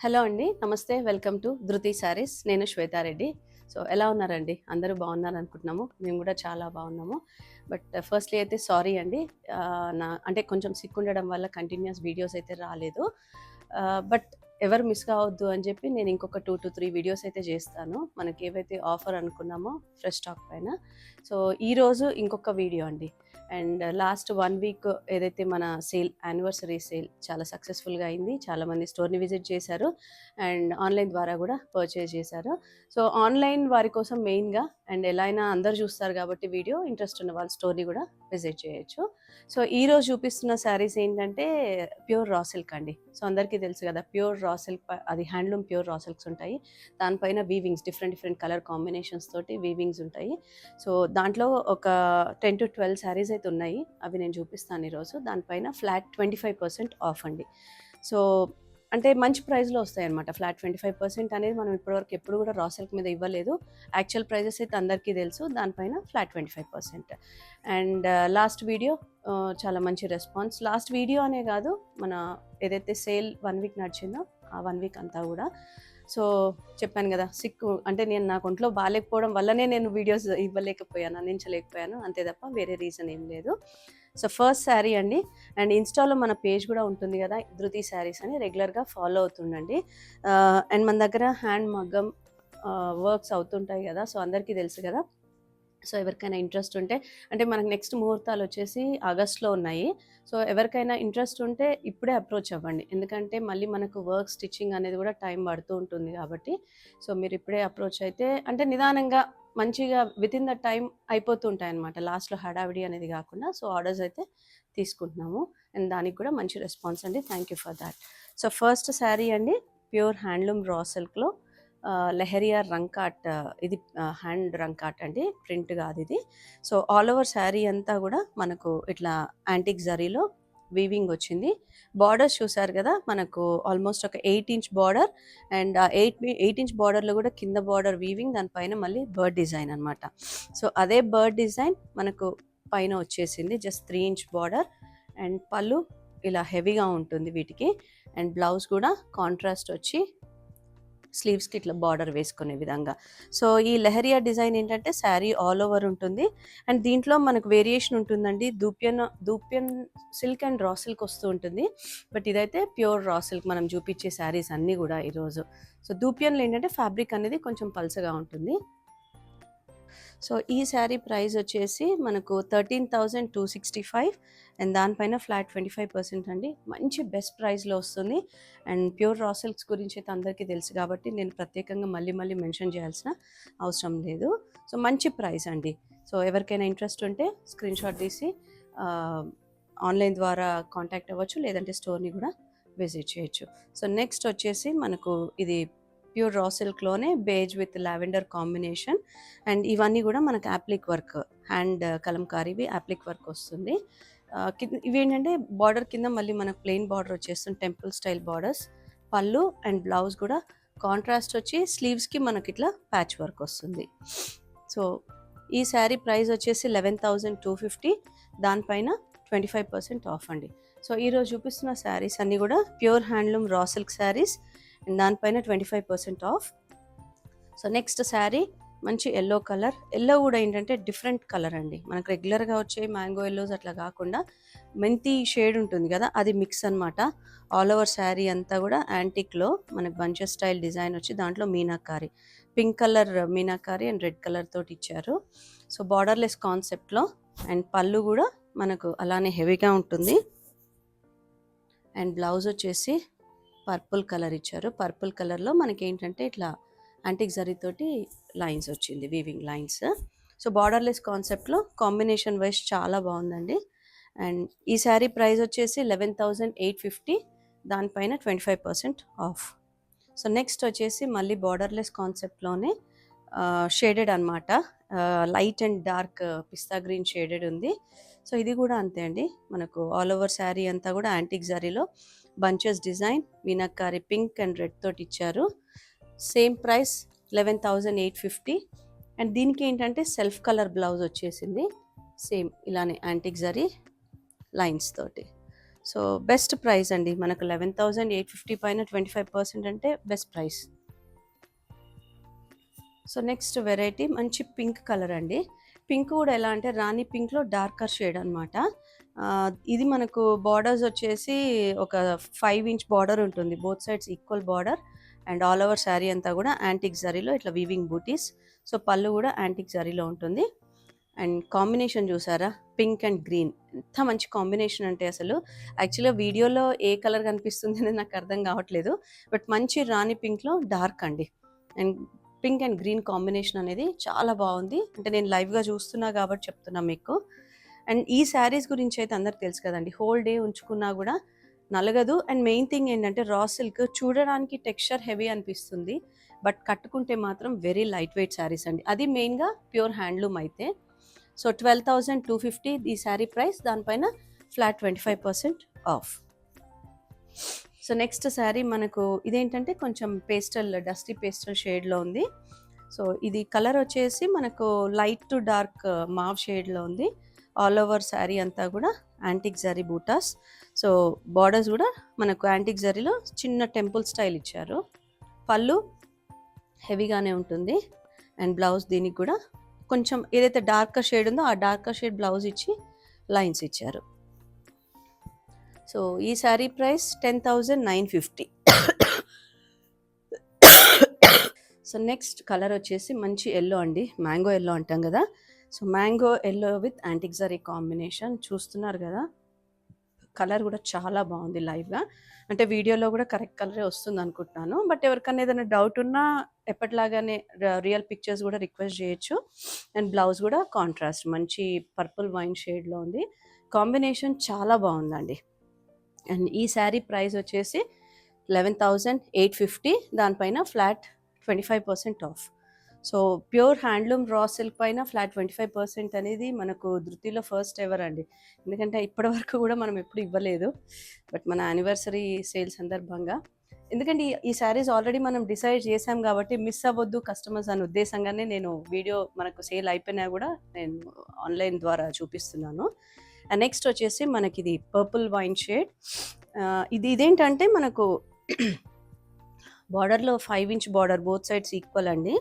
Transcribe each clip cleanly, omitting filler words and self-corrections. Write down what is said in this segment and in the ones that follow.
Hello అండి. నమస్తే. Welcome to ధృతి శారీస్. నేను శ్వేతారెడ్డి. సో, ఎలా ఉన్నారండి? అందరూ బాగున్నారనుకుంటున్నాము. మేము కూడా చాలా బాగున్నాము. బట్ ఫస్ట్‌లీ అయితే సారీ అండి. అంటే కొంచెం సిక్ ఉండడం వల్ల కంటిన్యూయస్ వీడియోస్ అయితే రాలేదు. బట్ ఎవరు మిస్ కావద్దు అని చెప్పి నేను ఇంకొక 2-3 వీడియోస్ అయితే చేస్తాను. మనకి ఏవైతే ఆఫర్ అనుకున్నామో ఫ్రెష్ స్టాక్ పైన. సో, ఈరోజు ఇంకొక వీడియో అండి. అండ్ లాస్ట్ 1 వీక్ ఏదైతే మన సేల్ యానివర్సరీ సేల్ చాలా సక్సెస్ఫుల్గా అయింది. చాలామంది స్టోర్ని విజిట్ చేశారు అండ్ ఆన్లైన్ ద్వారా కూడా పర్చేజ్ చేశారు. సో ఆన్లైన్ వారి కోసం మెయిన్గా అండ్ ఎలా అయినా అందరు చూస్తారు కాబట్టి వీడియో ఇంట్రెస్ట్ ఉన్న వాళ్ళు స్టోర్ని కూడా విజిట్ చేయొచ్చు. సో ఈరోజు చూపిస్తున్న శారీస్ ఏంటంటే ప్యూర్ రా సిల్క్ అండి. సో అందరికీ తెలుసు కదా, ప్యూర్ రా సిల్క్, అది హ్యాండ్లూమ్ ప్యూర్ రా సిల్క్స్ ఉంటాయి. దానిపైన వీవింగ్స్, డిఫరెంట్ కలర్ కాంబినేషన్స్ తోటి వీవింగ్స్ ఉంటాయి. సో దాంట్లో ఒక 10-12 శారీస్ అయితే ఉన్నాయి. అవి నేను చూపిస్తాను ఈరోజు. దానిపైన ఫ్లాట్ 25% ఆఫ్ అండి. సో అంటే మంచి ప్రైస్లో వస్తాయి అనమాట. ఫ్లాట్ 25% అనేది మనం ఇప్పటివరకు ఎప్పుడు కూడా రా సిల్క్ మీద ఇవ్వలేదు. యాక్చువల్ ప్రైజెస్ అయితే అందరికీ తెలుసు. దానిపైన ఫ్లాట్ 25%. అండ్ లాస్ట్ వీడియో చాలా మంచి రెస్పాన్స్. లాస్ట్ వీడియో అనే కాదు, మన ఏదైతే సేల్ 1 వీక్ నడిచిందో ఆ 1 వీక్ అంతా కూడా. సో చెప్పాను కదా, సిక్కు అంటే నేను నాకు ఒంట్లో బాగాలేకపోవడం వల్లనే నేను వీడియోస్ ఇవ్వలేకపోయాను, అందించలేకపోయాను, అంతే తప్ప వేరే రీజన్ ఏం లేదు. సో ఫస్ట్ శారీ అండి. అండ్ ఇన్స్టాలో మన పేజ్ కూడా ఉంటుంది కదా, ధృతి శారీస్ అని, రెగ్యులర్గా ఫాలో అవుతుండండి. అండ్ మన దగ్గర హ్యాండ్ మగ్గం వర్క్స్ అవుతుంటాయి కదా, సో అందరికీ తెలుసు కదా. సో ఎవరికైనా ఇంట్రెస్ట్ ఉంటే, అంటే మనకు నెక్స్ట్ ముహూర్తాలు వచ్చేసి ఆగస్ట్లో ఉన్నాయి. సో ఎవరికైనా ఇంట్రెస్ట్ ఉంటే ఇప్పుడే అప్రోచ్ అవ్వండి. ఎందుకంటే మళ్ళీ మనకు వర్క్ స్టిచ్చింగ్ అనేది కూడా టైం పడుతూ ఉంటుంది కాబట్టి. సో మీరు ఇప్పుడే అప్రోచ్ అయితే అంటే నిదానంగా మంచిగా విత్ ఇన్ ద టైం అయిపోతూ ఉంటాయి అనమాట. లాస్ట్లో హడావిడి అనేది కాకుండా. సో ఆర్డర్స్ అయితే తీసుకుంటున్నాము అండ్ దానికి కూడా మంచి రెస్పాన్స్ అండి. Thank you for that. So first sari అండి, ప్యూర్ హ్యాండ్లూమ్ రా సిల్క్లో లెహరియా రంకాట్. ఇది హ్యాండ్ రంకాట్ అండి, ప్రింట్ కాదు ఇది. సో ఆల్ ఓవర్ శారీ అంతా కూడా మనకు ఇట్లా యాంటిక్ జరీలో వీవింగ్ వచ్చింది. బార్డర్స్ చూసారు కదా, మనకు ఆల్మోస్ట్ ఒక 8 ఇంచ్ బార్డర్. అండ్ 8 ఇంచ్ బార్డర్లో కూడా కింద బార్డర్ వీవింగ్, దానిపైన మళ్ళీ బర్డ్ డిజైన్ అనమాట. సో అదే బర్డ్ డిజైన్ మనకు పైన వచ్చేసింది. Just 3 inch border. అండ్ పళ్ళు ఇలా హెవీగా ఉంటుంది వీటికి. అండ్ బ్లౌజ్ కూడా కాంట్రాస్ట్ వచ్చి స్లీవ్స్కి ఇట్లా బార్డర్ వేసుకునే విధంగా. సో ఈ లెహరియా డిజైన్ ఏంటంటే శారీ ఆల్ ఓవర్ ఉంటుంది. అండ్ దీంట్లో మనకు వేరియేషన్ ఉంటుందండి. Dupion silk and raw silk వస్తూ ఉంటుంది. బట్ ఇదైతే ప్యూర్ రా సిల్క్ మనం చూపించే శారీస్ అన్నీ కూడా ఈరోజు. సో దూపియన్లో ఏంటంటే ఫ్యాబ్రిక్ అనేది కొంచెం పల్చగా ఉంటుంది. సో ఈ శారీ ప్రైస్ వచ్చేసి మనకు 13,265 అండ్ దానిపైన ఫ్లాట్ 25% అండి. మంచి బెస్ట్ ప్రైస్లో వస్తుంది. అండ్ ప్యూర్ రా సిల్క్స్ గురించి అయితే అందరికీ తెలుసు కాబట్టి నేను ప్రత్యేకంగా మళ్ళీ మెన్షన్ చేయాల్సిన అవసరం లేదు. సో మంచి ప్రైస్ అండి. సో ఎవరికైనా ఇంట్రెస్ట్ ఉంటే స్క్రీన్ షాట్ తీసి ఆన్లైన్ ద్వారా కాంటాక్ట్ అవ్వచ్చు, లేదంటే స్టోర్ని కూడా విజిట్ చేయొచ్చు. సో నెక్స్ట్ వచ్చేసి మనకు ఇది ప్యూర్ రా సిల్క్లోనే beige with lavender combination. And ఇవన్నీ కూడా మనకు యాప్లిక్ వర్క్, హ్యాండ్ కలంకారీవి యాప్లిక్ వర్క్ వస్తుంది. ఇవి ఏంటంటే బార్డర్ కింద మళ్ళీ మనకు ప్లెయిన్ బార్డర్ వచ్చేస్తుంది, టెంపుల్ స్టైల్ బార్డర్స్. పళ్ళు అండ్ బ్లౌజ్ కూడా కాంట్రాస్ట్ వచ్చి స్లీవ్స్కి మనకి ఇట్లా ప్యాచ్ వర్క్ వస్తుంది. సో ఈ శారీ ప్రైస్ వచ్చేసి 11,250, దానిపైన 25% ఆఫ్ అండి. సో ఈరోజు చూపిస్తున్న శారీస్ అన్నీ కూడా pure handloom raw silk saris and దానిపైన 25% ఆఫ్. సో నెక్స్ట్ శారీ మంచి ఎల్లో కలర్. ఎల్లో కూడా ఏంటంటే డిఫరెంట్ కలర్ అండి. మనకు రెగ్యులర్గా వచ్చే మ్యాంగో ఎల్లోస్ అట్లా కాకుండా మెంతి షేడ్ ఉంటుంది కదా, అది మిక్స్ అనమాట. ఆల్ ఓవర్ శారీ అంతా కూడా యాంటిక్లో మనకు బంచెస్ స్టైల్ డిజైన్ వచ్చి దాంట్లో meenakari, pink colour meenakari and red colour తోటి ఇచ్చారు. సో బార్డర్లెస్ కాన్సెప్ట్లో. అండ్ పళ్ళు కూడా మనకు అలానే హెవీగా ఉంటుంది. అండ్ బ్లౌజ్ వచ్చేసి పర్పుల్ కలర్ ఇచ్చారు. పర్పుల్ కలర్లో మనకి ఏంటంటే ఇట్లా యాంటిక్ జరీతోటి లైన్స్ వచ్చింది, వీవింగ్ లైన్స్. సో బార్డర్లెస్ కాన్సెప్ట్లో కాంబినేషన్ వైజ్ చాలా బాగుందండి. అండ్ ఈ శారీ ప్రైస్ వచ్చేసి 11,850, దానిపైన 25% ఆఫ్. సో నెక్స్ట్ వచ్చేసి మళ్ళీ బార్డర్లెస్ కాన్సెప్ట్లోనే షేడెడ్ అనమాట. Light and dark pista green shaded ఉంది. సో ఇది కూడా అంతే అండి. మనకు ఆల్ ఓవర్ శారీ అంతా కూడా యాంటిక్ జరీలో bunches design, meenakari pink and red తోటి ఇచ్చారు. Same price 11,850. అండ్ దీనికి ఏంటంటే సెల్ఫ్ కలర్ బ్లౌజ్ వచ్చేసింది, సేమ్ ఇలానే యాంటిక్ జరీ లైన్స్ తోటి. సో బెస్ట్ ప్రైస్ అండి మనకు 11,850 పైన 25% అంటే best price. So next variety మంచి పింక్ కలర్ అండి. పింక్ కూడా ఎలా అంటే రాణి పింక్లో డార్కర్ షేడ్ అనమాట. ఇది మనకు బార్డర్స్ వచ్చేసి ఒక 5 ఇంచ్ బార్డర్ ఉంటుంది, both sides equal border. And all over sari అంతా కూడా యాంటిక్ జరీలో ఇట్లా వీవింగ్ బూటీస్. సో పళ్ళు కూడా యాంటిక్ జరీలో ఉంటుంది. అండ్ కాంబినేషన్ చూసారా, పింక్ అండ్ గ్రీన్ ఎంత మంచి కాంబినేషన్ అంటే అసలు యాక్చువల్గా వీడియోలో ఏ కలర్ కనిపిస్తుంది అనేది నాకు అర్థం కావట్లేదు, బట్ మంచి రాణి పింక్లో డార్క్ అండి. And pink and green combination అనేది చాలా బాగుంది. అంటే నేను లైవ్గా చూస్తున్నా కాబట్టి చెప్తున్నా మీకు. అండ్ ఈ శారీస్ గురించి అయితే అందరికి తెలుసు కదండి, హోల్ డే ఉంచుకున్నా కూడా నలగదు. అండ్ మెయిన్ థింగ్ ఏంటంటే రా సిల్క్ చూడడానికి టెక్స్చర్ హెవీ అనిపిస్తుంది, బట్ కట్టుకుంటే మాత్రం వెరీ లైట్ వెయిట్ శారీస్ అండి. అది మెయిన్గా ప్యూర్ హ్యాండ్లూమ్ అయితే. సో 12,250 ఈ శారీ ప్రైస్, దానిపైన flat 25% of. So next sari మనకు ఇదేంటంటే కొంచెం పేస్టల్, డస్టీ పేస్టల్ షేడ్లో ఉంది. సో ఇది కలర్ వచ్చేసి మనకు లైట్ టు డార్క్ మావ్ షేడ్లో ఉంది. ఆల్ ఓవర్ శారీ అంతా కూడా antique zari buttas. So borders కూడా మనకు యాంటిక్ జరీలో చిన్న టెంపుల్ స్టైల్ ఇచ్చారు. పళ్ళు హెవీగానే ఉంటుంది. అండ్ బ్లౌజ్ దీనికి కూడా కొంచెం ఏదైతే డార్కర్ షేడ్ ఉందో ఆ డార్కర్ షేడ్ బ్లౌజ్ ఇచ్చి లైన్స్ ఇచ్చారు. సో ఈ sari price 10,950. So next colour వచ్చేసి మంచి ఎల్లో అండి, మ్యాంగో ఎల్లో అంటాం కదా. So mango yellow with antique zari combination చూస్తున్నారు కదా. కలర్ కూడా చాలా బాగుంది లైవ్గా. అంటే వీడియోలో కూడా కరెక్ట్ కలరే వస్తుంది అనుకుంటున్నాను, బట్ ఎవరికైనా ఏదైనా డౌట్ ఉన్నా ఎప్పటిలాగానే రియల్ పిక్చర్స్ కూడా రిక్వెస్ట్ చేయొచ్చు. అండ్ బ్లౌజ్ కూడా కాంట్రాస్ట్ మంచి పర్పుల్ వైన్ షేడ్లో ఉంది. కాంబినేషన్ చాలా బాగుందండి. అండ్ ఈ శారీ ప్రైస్ వచ్చేసి 11,850, దానిపైన flat 25% of. So pure handloom raw silk పైన ఫ్లాట్ 25% అనేది మనకు ధృతిలో ఫస్ట్ ఎవర్ అండి. ఎందుకంటే ఇప్పటి వరకు కూడా మనం ఎప్పుడు ఇవ్వలేదు, బట్ మన యానివర్సరీ సేల్ సందర్భంగా. ఎందుకంటే ఈ శారీస్ ఆల్రెడీ మనం డిసైడ్ చేసాం కాబట్టి మిస్ అవ్వద్దు కస్టమర్స్ అనే ఉద్దేశంగానే నేను వీడియో మనకు సేల్ అయిపోయినా కూడా నేను ఆన్లైన్ ద్వారా చూపిస్తున్నాను. అండ్ నెక్స్ట్ వచ్చేసి మనకి ఇది పర్పుల్ వైన్ షేడ్. ఇదేంటంటే మనకు బార్డర్లో 5 inch border, both sides equal అండి.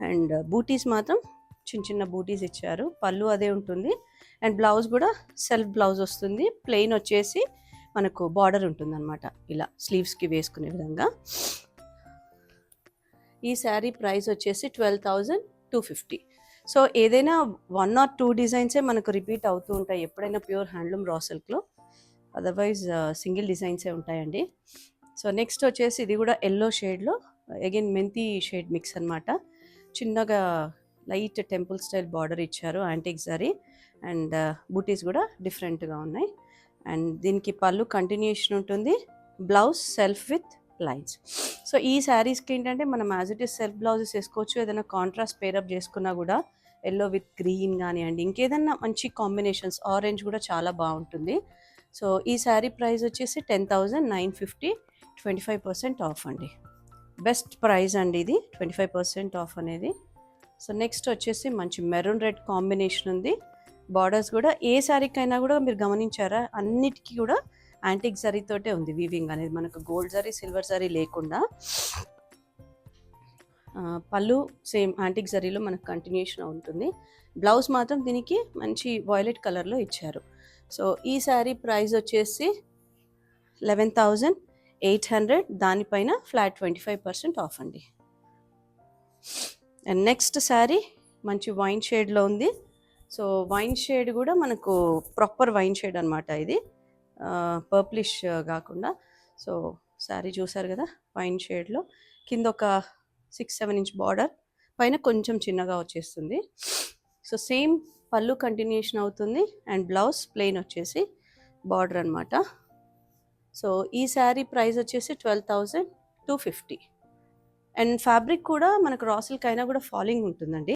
అండ్ బూటీస్ మాత్రం చిన్న చిన్న బూటీస్ ఇచ్చారు. పళ్ళు అదే ఉంటుంది. అండ్ బ్లౌజ్ కూడా సెల్ఫ్ బ్లౌజ్ వస్తుంది. ప్లెయిన్ వచ్చేసి మనకు బార్డర్ ఉంటుంది అనమాట, ఇలా స్లీవ్స్కి వేసుకునే విధంగా. ఈ శారీ ప్రైస్ వచ్చేసి 12,250. సో ఏదైనా 1 or 2 డిజైన్సే మనకు రిపీట్ అవుతూ ఉంటాయి ఎప్పుడైనా ప్యూర్ హ్యాండ్లూమ్ రా సిల్క్లో, అదర్వైజ్ సింగిల్ డిజైన్సే ఉంటాయండి. సో నెక్స్ట్ వచ్చేసి ఇది కూడా ఎల్లో షేడ్లో అగైన్ మెంతి షేడ్ మిక్స్ అనమాట. చిన్నగా లైట్ టెంపుల్ స్టైల్ బార్డర్ ఇచ్చారు, యాంటిక్ జరీ. అండ్ బూటీస్ కూడా డిఫరెంట్గా ఉన్నాయి. అండ్ దీనికి పళ్ళు కంటిన్యూషన్ ఉంటుంది, blouse self with lines. So ఈ శారీస్కి ఏంటంటే మనం as it is self blouses వేసుకోవచ్చు, ఏదైనా కాంట్రాస్ట్ పేరప్ చేసుకున్నా కూడా ఎల్లో విత్ గ్రీన్ కానివ్వండి, ఇంకేదన్నా మంచి కాంబినేషన్స్, ఆరెంజ్ కూడా చాలా బాగుంటుంది. సో ఈ శారీ ప్రైస్ వచ్చేసి 10,950, 25% ఆఫ్ అండి. బెస్ట్ ప్రైస్ అండి ఇది, 25% ఆఫ్ అనేది. సో నెక్స్ట్ వచ్చేసి మంచి మెరూన్ రెడ్ కాంబినేషన్ ఉంది. బార్డర్స్ కూడా ఏ శారీకైనా కూడా మీరు గమనించారా, అన్నిటికీ కూడా యాంటిక్ జరీతోటే ఉంది వీవింగ్ అనేది, మనకు గోల్డ్ జరీ సిల్వర్ జరీ లేకుండా. పళ్ళు సేమ్ యాంటిక్ జరీలో మనకు కంటిన్యూషన్ ఉంటుంది. బ్లౌజ్ మాత్రం దీనికి మంచి వైలెట్ కలర్లో ఇచ్చారు. సో ఈ శారీ ప్రైస్ వచ్చేసి 11,800, దానిపైన ఫ్లాట్ 25% ఆఫ్ అండి. అండ్ నెక్స్ట్ శారీ మంచి వైన్ షేడ్లో ఉంది. సో వైన్ షేడ్ కూడా మనకు ప్రాపర్ వైన్ షేడ్ అనమాట ఇది, పర్ప్లిష్ కాకుండా. సో శారీ చూసారు కదా, వైన్ షేడ్లో కింద ఒక 6-7 ఇంచ్ బార్డర్, పైన కొంచెం చిన్నగా వచ్చేస్తుంది. సో సేమ్ పళ్ళు కంటిన్యూషన్ అవుతుంది. అండ్ బ్లౌజ్ ప్లెయిన్ వచ్చేసి బార్డర్ అనమాట. సో ఈ శారీ ప్రైస్ వచ్చేసి 12,250. అండ్ ఫ్యాబ్రిక్ కూడా మనకు రా సిల్క్ అయినా కూడా ఫాలింగ్ ఉంటుందండి.